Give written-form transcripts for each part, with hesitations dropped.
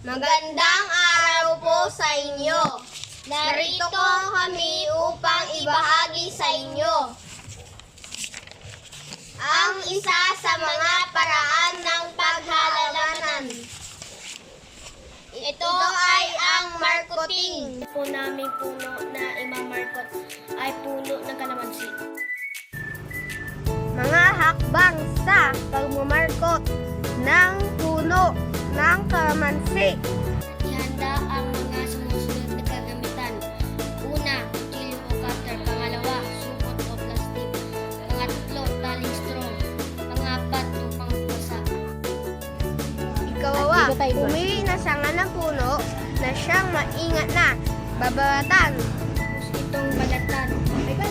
Magandang araw po sa inyo. Narito kami upang ibahagi sa inyo ang isa sa mga paraan ng paghalalanan. Ito ay ang markoting. Po naming puno na imamarkot ay puno ng kalamansi. Mga hakbang sa pagmamarkot ng puno ng kalamansi. Ihanda ang mga sumusunod na kagamitan. Una, kutsilyo o cutter. Pangalawa, supot o plastic. Pangatlo, taling straw. Pangapat, upang basa. Ikawawa, pumili na sanga ng puno na siyang maingat na babalatan. Tapos itong balatan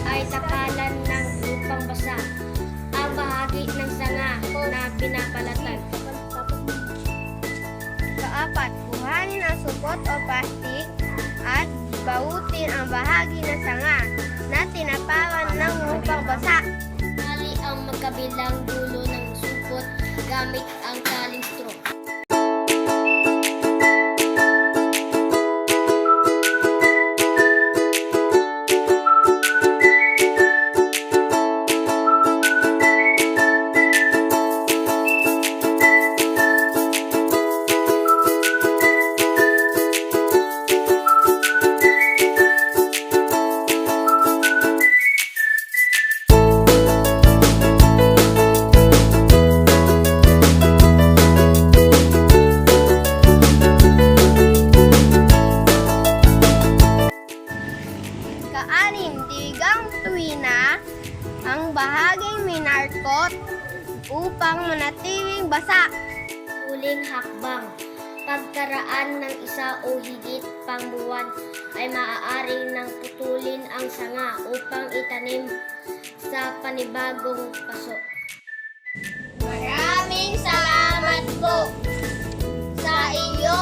ay takalan ng upang basa. Ang bahagi ng sanga na pinabalatan. Kaapat, kuhanin ang supot o plastic at bautin ang bahagi ng sanga na tinapakan ng upang basa. Tali ang magkabilang dulo ng supot gamit ang taling straw. Kaanim, digang tuwina ang bahaging minarkot upang manatiling basa. Huling hakbang. Pagkaraan ng isa o higit pang buwan ay maaaring nang putulin ang sanga upang itanim sa panibagong paso. Maraming salamat po sa iyo